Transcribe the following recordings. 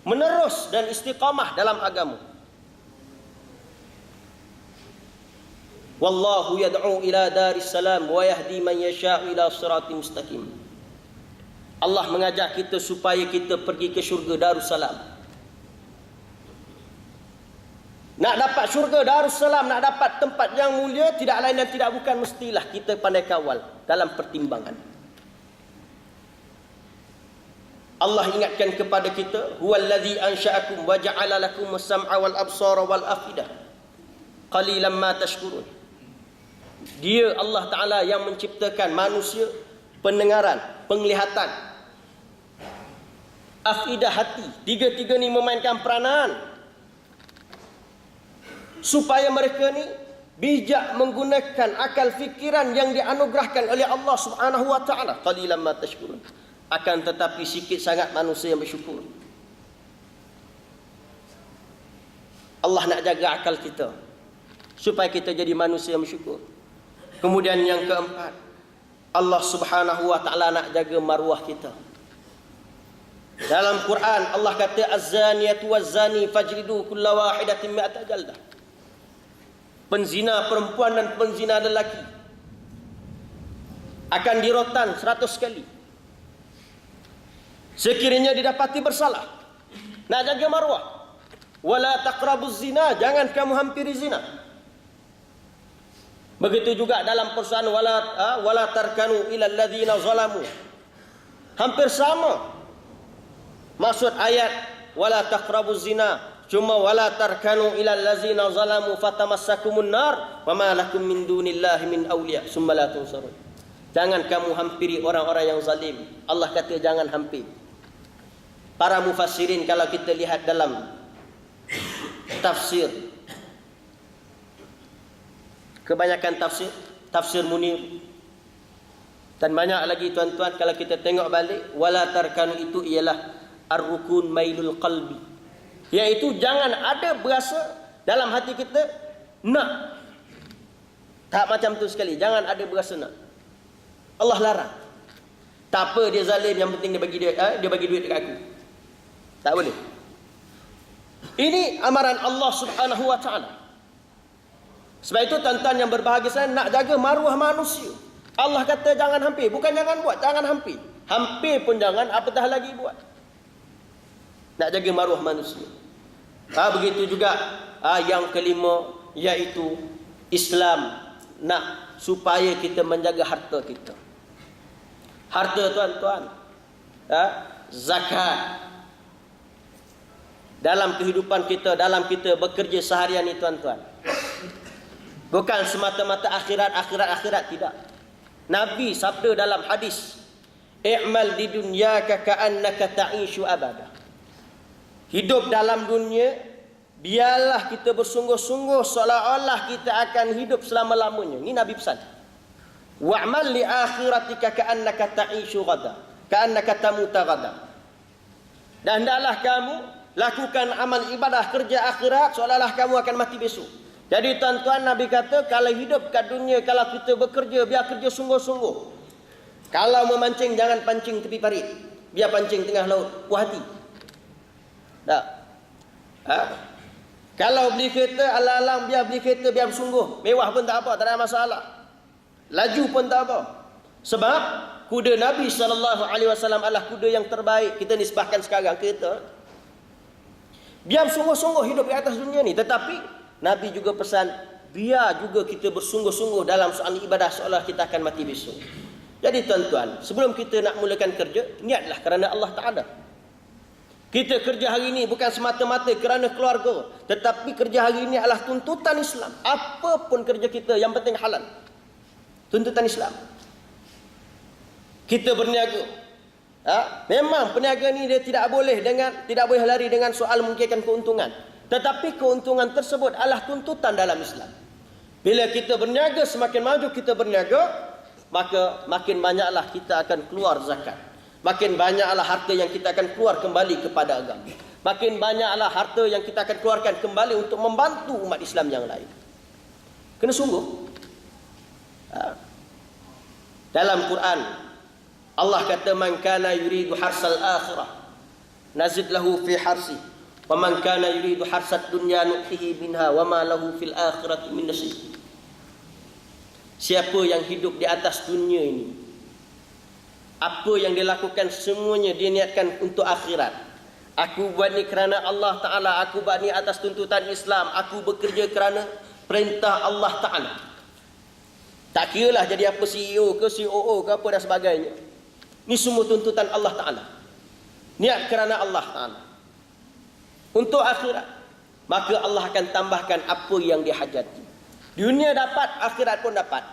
menerus dan istiqamah dalam agama. Wallahu yad'u ila daris salam wa yahdi man yasha'u ila siratim mustaqim. Allah mengajak kita supaya kita pergi ke syurga Darussalam. Nak dapat syurga Darussalam, nak dapat tempat yang mulia, tidak lain dan tidak bukan mestilah kita pandai kawal dalam pertimbangan. Allah ingatkan kepada kita, huwallazi ansha'akum wa ja'ala lakum as-sam'a wal absara wal afidah qalilan ma tashkurun. Dia Allah Ta'ala yang menciptakan manusia, pendengaran, penglihatan, afidah, hati. Tiga-tiga ni memainkan peranan supaya mereka ni bijak menggunakan akal fikiran yang dianugerahkan oleh Allah Subhanahu wa Ta'ala. Qalilan ma tashkurun. Akan tetapi sikit sangat manusia yang bersyukur. Allah nak jaga akal kita supaya kita jadi manusia yang bersyukur. Kemudian yang keempat, Allah Subhanahu wa Ta'ala nak jaga maruah kita. Dalam Quran Allah kata, az-zaniyatu waz-zani fajlidu kulla wahidatin mi'ata jaldah. Penzina perempuan dan penzina lelaki akan dirotan 100 kali sekiranya didapati bersalah. Nak jaga maruah. Wala taqrabuz zina, jangan kamu hampiri zina. Begitu juga dalam perusahaan wala tarkanu ilal ladzina zalamu. Hampir sama maksud ayat wala taqrabuz zina, cuma wala tarkanu ilal ladzina zalamu fatamassakumun nar wama lakum min dunillahi min awliya summa la tunsarun. Jangan kamu hampiri orang-orang yang zalim. Allah kata jangan hampir. Para mufassirin kalau kita lihat dalam tafsir, kebanyakan tafsir Munir, dan banyak lagi tuan-tuan, kalau kita tengok balik, wala tarkanu itu ialah ar-rukun mailul qalbi, iaitu jangan ada berasa dalam hati kita nak. Tak macam tu sekali, jangan ada berasa nak. Allah larang. Tak apa dia zalim, yang penting dia bagi duit dekat aku. Tak boleh. Ini amaran Allah Subhanahu wa Ta'ala. Sebab itu tuan-tuan yang berbahagia saya, nak jaga maruah manusia. Allah kata jangan hampir, bukan jangan buat, jangan hampir. Hampir pun jangan, apatah lagi buat. Nak jaga maruah manusia. Begitu juga yang kelima, iaitu Islam nak supaya kita menjaga harta kita. Harta tuan-tuan, zakat dalam kehidupan kita, dalam kita bekerja seharian ni tuan-tuan. Bukan semata-mata akhirat, tidak. Nabi sabda dalam hadis, i'mal di dunyaka ka'annaka ta'ishu abada. Hidup dalam dunia, biarlah kita bersungguh-sungguh seolah-olah kita akan hidup selama-lamanya. Ini Nabi pesan. Wa'mal li akhiratika ka'annaka ta'ishu ghada, ka'annaka tamuta ghada. Dan hendaklah kamu lakukan amal ibadah, kerja akhirat seolah-olah kamu akan mati besok. Jadi tuan-tuan, Nabi kata kalau hidup kat dunia, kalau kita bekerja, biar kerja sungguh-sungguh. Kalau memancing, jangan pancing tepi parit, biar pancing tengah laut, puas hati. Tak? Kalau beli kereta, alang-alang biar beli kereta, biar bersungguh. Mewah pun tak apa, tak ada masalah. Laju pun tak apa. Sebab kuda Nabi SAW adalah kuda yang terbaik. Kita nisbahkan sekarang kereta. Biar sungguh-sungguh hidup di atas dunia ni. Tetapi Nabi juga pesan, biar juga kita bersungguh-sungguh dalam soal ibadah seolah kita akan mati besok. Jadi tuan-tuan, sebelum kita nak mulakan kerja, niatlah kerana Allah Ta'ala. Kita kerja hari ini bukan semata-mata kerana keluarga, tetapi kerja hari ini adalah tuntutan Islam. Apapun kerja kita, yang penting halal. Tuntutan Islam. Kita berniaga. Memang peniaga ni dia tidak boleh lari dengan soal memikirkan keuntungan. Tetapi keuntungan tersebut adalah tuntutan dalam Islam. Bila kita berniaga, semakin maju kita berniaga, maka makin banyaklah kita akan keluar zakat. Makin banyaklah harta yang kita akan keluar kembali kepada agama. Makin banyaklah harta yang kita akan keluarkan kembali untuk membantu umat Islam yang lain. Kena sungguh. Dalam Quran Allah kata, man kana yuridu harsal akhirah nazid lahu fi harsi. Wa man kana yuridu harsat dunya nu'tihi minha wa ma lahu fil akhirati min nasib. Siapa yang hidup di atas dunia ini, apa yang dia lakukan semuanya dia niatkan untuk akhirat. Aku buat ni kerana Allah Ta'ala, aku buat ni atas tuntutan Islam, aku bekerja kerana perintah Allah Ta'ala. Tak kiralah jadi apa CEO ke COO ke apa dan sebagainya. Ni semua tuntutan Allah Ta'ala. Niat kerana Allah Ta'ala. Untuk akhirat. Maka Allah akan tambahkan apa yang dihajati. Dunia dapat, akhirat pun dapat.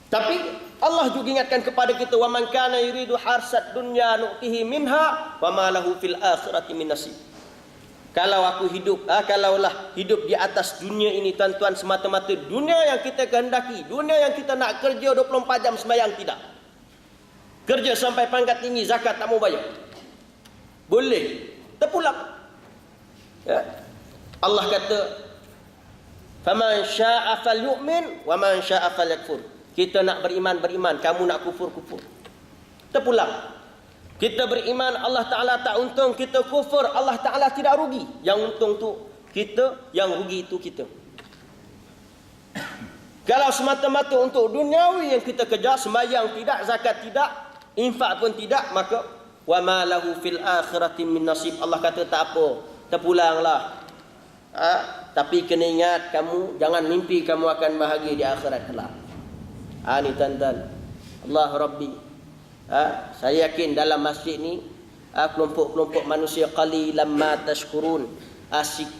Tapi Allah juga ingatkan kepada kita, wa man kana yuridu harsat dunya nu'tihi minha wa ma lahu fil akhirati min nasib. Kalau aku hidup, kalaulah hidup di atas dunia ini tuan-tuan, semata-mata dunia yang kita kehendaki, dunia yang kita nak kerja 24 jam sembahyang tidak. Kerja sampai pangkat tinggi, zakat tak mau bayar. Boleh, terpulang. Ya. Allah kata, faman syaa'a falyu'min wa man syaa'a falyakfur. Kita nak beriman, kamu nak kufur. Terpulang. Kita beriman, Allah Ta'ala tak untung, kita kufur, Allah Ta'ala tidak rugi. Yang untung tu kita, yang rugi itu kita. Kalau semata-mata untuk duniawi yang kita kejar, sembahyang tidak, zakat tidak, infak pun tidak, maka wa ma lahu fil akhirati min nasib. Allah kata tak apa, terpulanglah. Tapi kena ingat, kamu jangan mimpi kamu akan bahagia di akhirat kelak. Ni tuan-tuan, Allah Rabbi, saya yakin dalam masjid ni kelompok-kelompok manusia qalilan ma tashkurun,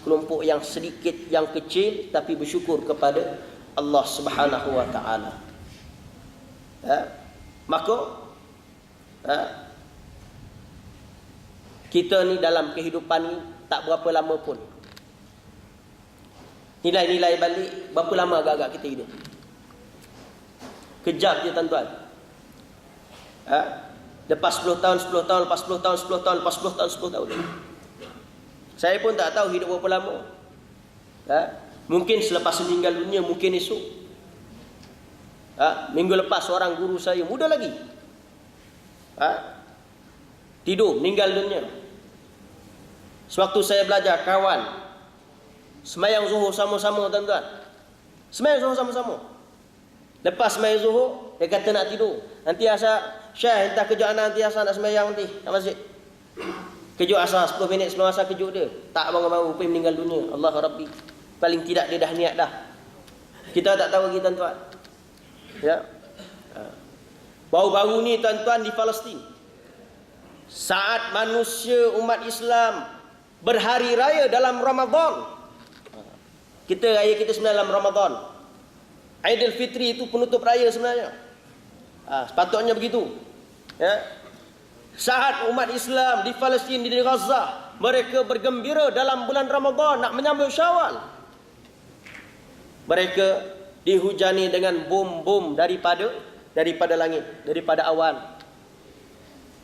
kelompok yang sedikit, yang kecil tapi bersyukur kepada Allah Subhanahu wa taala. Maka kita ni dalam kehidupan ni tak berapa lama pun. Nilai-nilai balik berapa lama agak-agak kita hidup. Kejap je tuan-tuan. Lepas 10 tahun, 10 tahun, lepas 10 tahun, 10 tahun, lepas 10 tahun, 10 tahun. Saya pun tak tahu hidup berapa lama. Mungkin selepas meninggal dunia, mungkin esok. Minggu lepas seorang guru saya, muda lagi, tidur, meninggal dunia. Sewaktu saya belajar, kawan sembahyang zuhur sama-sama tuan-tuan. Sembahyang zuhur sama-sama. Lepas sembahyang zuhur, dia kata nak tidur. Nanti asal Syekh entah kejut anak, nanti asal nak sembahyang nanti kat masjid. Kejut asal 10 minit sebelum asal kejut dia. Tak bangun-bangun, pergi meninggal dunia. Allah Rabbi. Paling tidak dia dah niat dah. Kita tak tahu lagi tuan-tuan. Ya. Baru-baru ni tuan-tuan di Palestin, saat manusia umat Islam berhari raya dalam Ramadan. Kita raya kita sebenarnya dalam Ramadan. Aidilfitri itu penutup raya sebenarnya. Sepatutnya begitu. Ya. Saat umat Islam di Palestin, di Gaza, mereka bergembira dalam bulan Ramadan nak menyambut Syawal. Mereka dihujani dengan bom-bom daripada langit, daripada awan,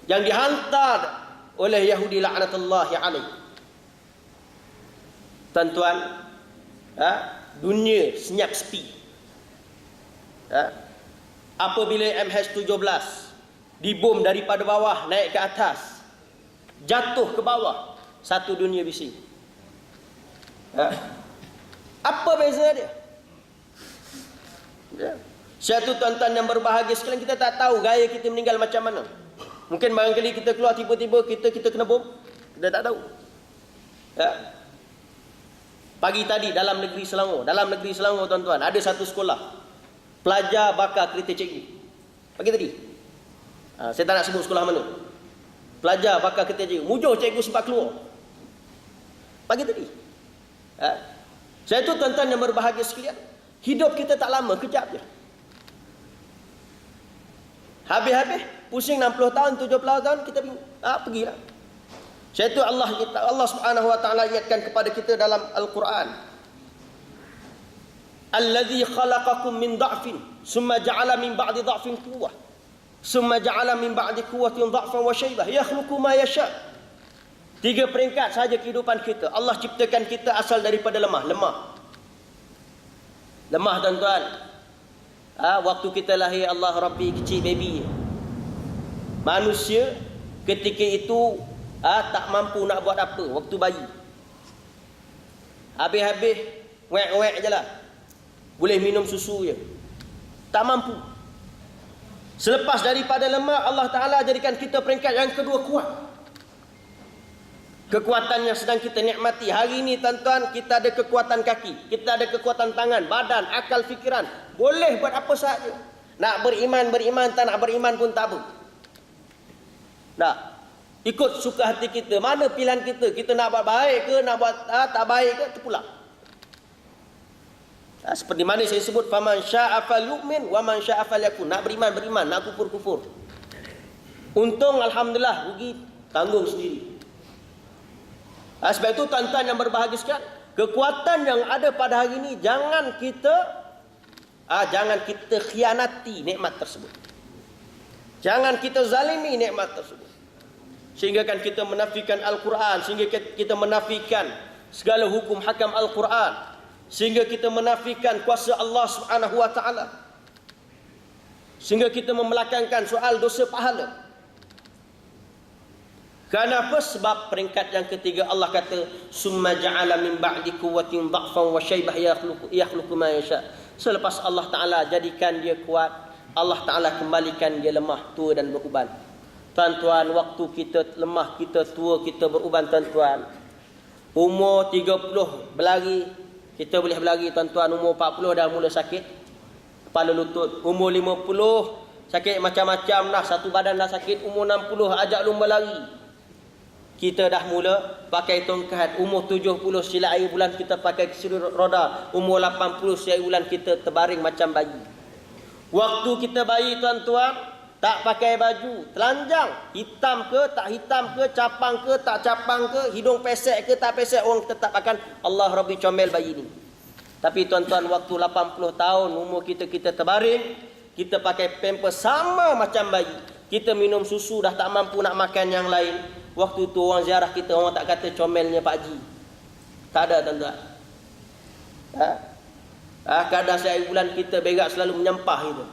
yang dihantar oleh Yahudi laknatullahi alaih. Tuan-tuan, dunia senyap sepi. Apabila MH17 dibom daripada bawah naik ke atas, jatuh ke bawah, satu dunia bising. Apa beza dia? Satu tuan-tuan yang berbahagia sekalian, kita tak tahu gaya kita meninggal macam mana. Mungkin barangkali kita keluar tiba-tiba kita kena bom, kita tak tahu. Pagi tadi dalam negeri Selangor tuan-tuan, ada satu sekolah pelajar bakar kereta cikgu. Pagi tadi. Saya tak nak sebut sekolah mana. Pelajar bakar kereta cikgu. Mujur cikgu sempat keluar. Pagi tadi. Saya tu tuan-tuan yang berbahagia sekalian, hidup kita tak lama, kejap je. Habis-habis, pusing 60 tahun, 70 tahun, kita pergilah. Saya tu Allah Subhanahu wa taala ingatkan kepada kita dalam Al-Quran. Alladzi khalaqakum min dha'fin, summa ja'ala min ba'di dha'fin quwwah, summa ja'ala min ba'di quwwatin dha'fan wa syaibah, yakhluqu ma yasha'. 3 peringkat sahaja kehidupan kita. Allah ciptakan kita asal daripada lemah. Lemah tuan-tuan. Waktu kita lahir, Allah Rabbi kecil baby. Manusia ketika itu tak mampu nak buat apa waktu bayi. Habis-habis wek-wek je lah. Boleh minum susu je. Tak mampu. Selepas daripada lemah, Allah Ta'ala jadikan kita peringkat yang kedua kuat. Kekuatan yang sedang kita nikmati. Hari ini tuan-tuan, kita ada kekuatan kaki, kita ada kekuatan tangan, badan, akal, fikiran. Boleh buat apa sahaja. Nak beriman, tak nak beriman pun tak apa. Tak. Ikut suka hati kita. Mana pilihan kita? Kita nak buat baik ke, nak buat tak baik ke, terpulang. Seperti mana saya sebut, faman syaa falyu'min wa man syaa falyakun. Nak beriman, nak kufur. Untung alhamdulillah, rugi tanggung sendiri. Sebab itu tuan-tuan yang berbahagia sekalian, kekuatan yang ada pada hari ini jangan kita khianati nikmat tersebut. Jangan kita zalimi nikmat tersebut. Sehingga kan kita menafikan Al-Quran, sehingga kita menafikan segala hukum hakam Al-Quran, sehingga kita menafikan kuasa Allah Subhanahu wa taala, sehingga kita membelakangkan soal dosa pahala. Kenapa? Sebab peringkat yang ketiga Allah kata summa ja'ala min ba'di quwwatin dha'fan wa shaybah yakhluqu ma yasha. Selepas Allah Taala jadikan dia kuat, Allah Taala kembalikan dia lemah, tua dan beruban. Tuan-tuan, waktu kita lemah, kita tua, kita beruban tuan-tuan. Umur 30 berlari, kita boleh berlari tuan-tuan. Umur 40 dah mula sakit kepala lutut. Umur 50 sakit macam-macam dah, satu badan dah sakit. Umur 60 ajak lumba lari, kita dah mula pakai tongkat. Umur 70 silap air bulan kita pakai kursi roda. Umur 80 silap air bulan kita terbaring macam bayi. Waktu kita bayi tuan-tuan, tak pakai baju, telanjang, hitam ke tak hitam ke, capang ke tak capang ke, hidung pesek ke tak pesek, orang tetap akan Allah Rabbi comel bayi ni. Tapi tuan-tuan, waktu 80 tahun umur kita terbaring, kita pakai pampers sama macam bayi. Kita minum susu dah tak mampu nak makan yang lain. Waktu tu orang ziarah kita, orang tak kata comelnya Pak Haji. Tak ada tuan-tuan. Kadang sehari bulan kita berak selalu menyampah itu.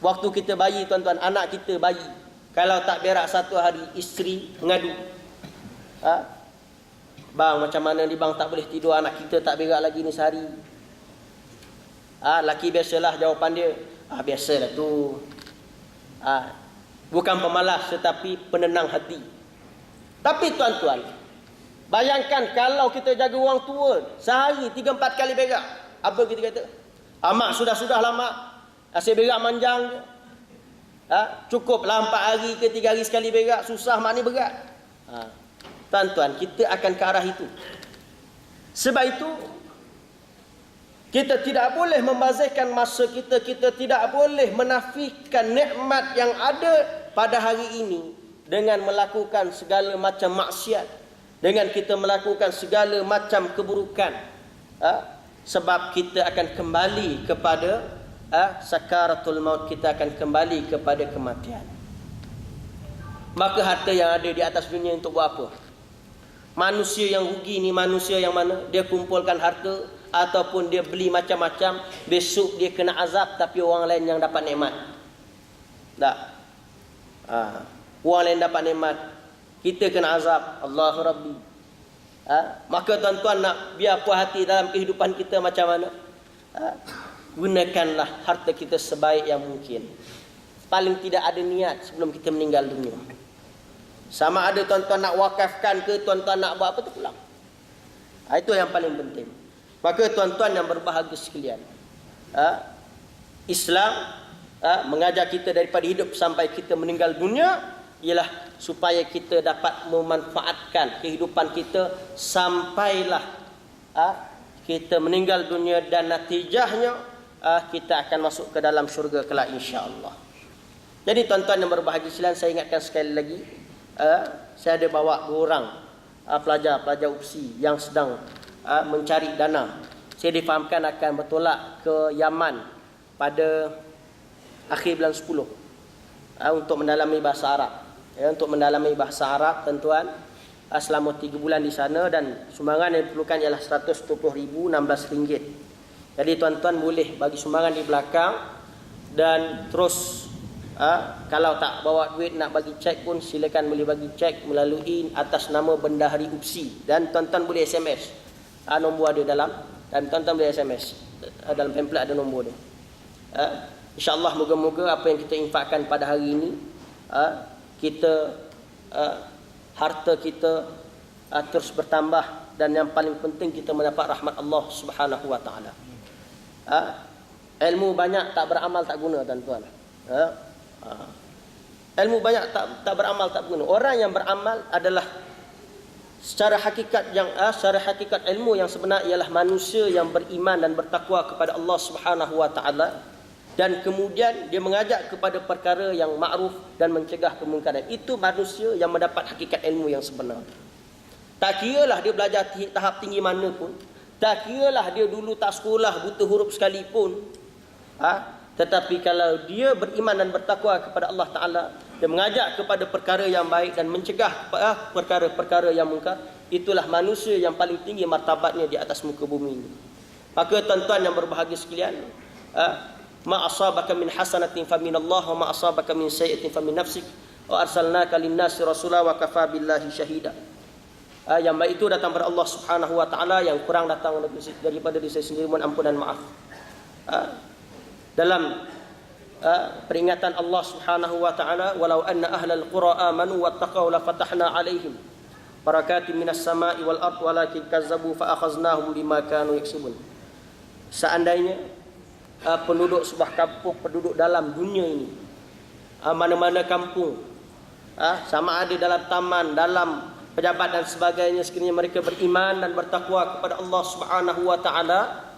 Waktu kita bayi tuan-tuan, anak kita bayi, kalau tak berak satu hari, isteri mengadu. Bang, macam mana ni bang, tak boleh tidur, anak kita tak berak lagi ni sehari. Laki biasalah jawapan dia. Biasalah tu. Bukan pemalas tetapi penenang hati. Tapi tuan-tuan, bayangkan kalau kita jaga orang tua sehari 3-4 kali berak, apa kita kata? Mak sudah lama asyik berak manjang je. Cukuplah 4 hari ke 3 hari sekali berak, susah mak ni berat. Tuan-tuan, kita akan ke arah itu. Sebab itu kita tidak boleh membazirkan masa kita, kita tidak boleh menafikan nikmat yang ada pada hari ini dengan melakukan segala macam maksiat, dengan kita melakukan segala macam keburukan. Sebab kita akan kembali kepada sakaratul maut, kita akan kembali kepada kematian. Maka harta yang ada di atas dunia untuk buat apa? Manusia yang rugi ni manusia yang mana? Dia kumpulkan harta ataupun dia beli macam-macam, besok dia kena azab tapi orang lain yang dapat nikmat. Tak? Orang lain dapat nikmat, kita kena azab. Allahu Rabbi. Maka tuan-tuan, nak biar puas hati dalam kehidupan kita macam mana? Gunakanlah harta kita sebaik yang mungkin. Paling tidak ada niat sebelum kita meninggal dunia. Sama ada tuan-tuan nak wakafkan ke, tuan-tuan nak buat apa, terpulang. Itu yang paling penting. Maka tuan-tuan yang berbahagia sekalian, Islam mengajar kita daripada hidup sampai kita meninggal dunia ialah supaya kita dapat memanfaatkan kehidupan kita sampailah kita meninggal dunia, dan natijahnya kita akan masuk ke dalam syurga kelak insya-Allah. Jadi tuan-tuan yang berbahagia sekalian, saya ingatkan sekali lagi, saya ada bawa 2 orang pelajar UPSI yang sedang mencari dana. Saya difahamkan akan bertolak ke Yaman pada akhir bulan 10 untuk mendalami bahasa Arab. Untuk mendalami bahasa Arab tuan-tuan, selama 3 bulan di sana, dan sumbangan yang diperlukan ialah RM120,016. Jadi tuan-tuan boleh bagi sumbangan di belakang, dan terus Kalau tak bawa duit nak bagi cek pun silakan boleh bagi cek melalui atas nama Bendahari UPSI, dan tuan-tuan boleh SMS. Nombor ada dalam, dan tuan-tuan boleh SMS. Dalam pamphlet ada nombor dia. InsyaAllah moga-moga apa yang kita infakkan pada hari ini, kita harta kita terus bertambah, dan yang paling penting kita mendapat rahmat Allah Subhanahu wa taala. Ilmu banyak tak beramal tak guna, tuan-tuan. Ilmu banyak tak beramal tak guna. Orang yang beramal adalah secara hakikat ilmu yang sebenar ialah manusia yang beriman dan bertakwa kepada Allah Subhanahu wa taala, dan kemudian dia mengajak kepada perkara yang ma'ruf dan mencegah kemungkaran. Itu manusia yang mendapat hakikat ilmu yang sebenar. Tak kiralah dia belajar tahap tinggi mana pun, tak kiralah dia dulu tak sekolah, buta huruf sekalipun, tetapi kalau dia beriman dan bertakwa kepada Allah Ta'ala, dia mengajak kepada perkara yang baik dan mencegah perkara-perkara yang mungkar, itulah manusia yang paling tinggi martabatnya di atas muka bumi ini. Maka tuan-tuan yang berbahagia sekalian, ma asabaka min hasanatin faminallah wa ma asabaka min sayyi'atin famin nafsik wa arsalnaka lin-nasi rasula wa kafa billahi syahida. Yang baik itu datang dari Allah Subhanahu wa taala, yang kurang datang daripada diri saya sendiri, mohon ampun dan maaf. Dalam peringatan Allah Subhanahu wa taala, walau anna ahlal qura amanu wattaqau la fatahna alaihim barakatin minas sama'i wal ard walakin kazzabu fa akhaznahum bima kanu yaksubun. Seandainya penduduk sebuah kampung, penduduk dalam dunia ini, mana-mana kampung, sama ada dalam taman, dalam pejabat dan sebagainya, sekiranya mereka beriman dan bertakwa kepada Allah Subhanahu wa taala,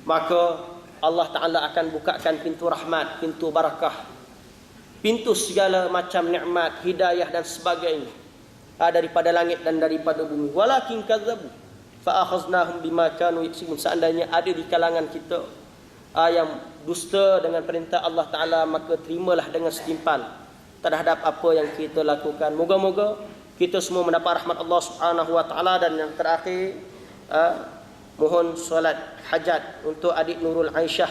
maka Allah Ta'ala akan bukakan pintu rahmat, pintu barakah, pintu segala macam nikmat, hidayah dan sebagainya daripada langit dan daripada bumi. Walakin kadzabu fa akhaznahum bima kanu yaksibun. Seandainya ada di kalangan kita yang dusta dengan perintah Allah Ta'ala, maka terimalah dengan setimpal terhadap apa yang kita lakukan. Moga-moga kita semua mendapat rahmat Allah Subhanahu wa taala. Dan yang terakhir, mohon solat hajat untuk adik Nurul Aisyah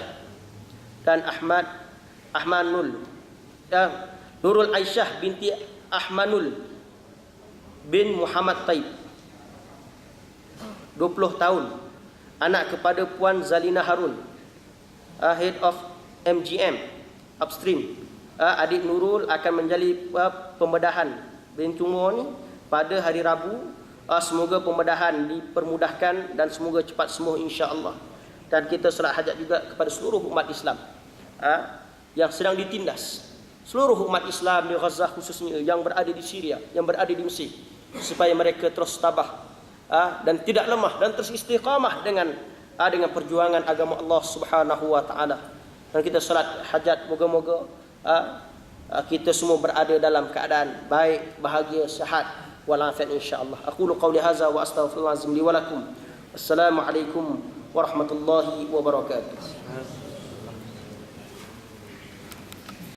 dan Nurul Aisyah binti Ahmanul bin Muhammad Taib, 20 tahun, anak kepada Puan Zalina Harun, head of MGM upstream. Adik Nurul akan menjadi pembedahan bentumur ni pada hari Rabu. Semoga pembedahan dipermudahkan dan semoga cepat sembuh insya-Allah. Dan kita solat hajat juga kepada seluruh umat Islam yang sedang ditindas. Seluruh umat Islam di Gaza khususnya, yang berada di Syria, yang berada di Mesir, supaya mereka terus tabah dan tidak lemah dan terus istiqamah dengan perjuangan agama Allah Subhanahu wa taala. Dan kita solat hajat, moga-moga kita semua berada dalam keadaan baik, bahagia, sihat walafiat insya-Allah. Aqulu qawli hadza wa astaghfirullahalazim li wa lakum. Assalamualaikum warahmatullahi wabarakatuh.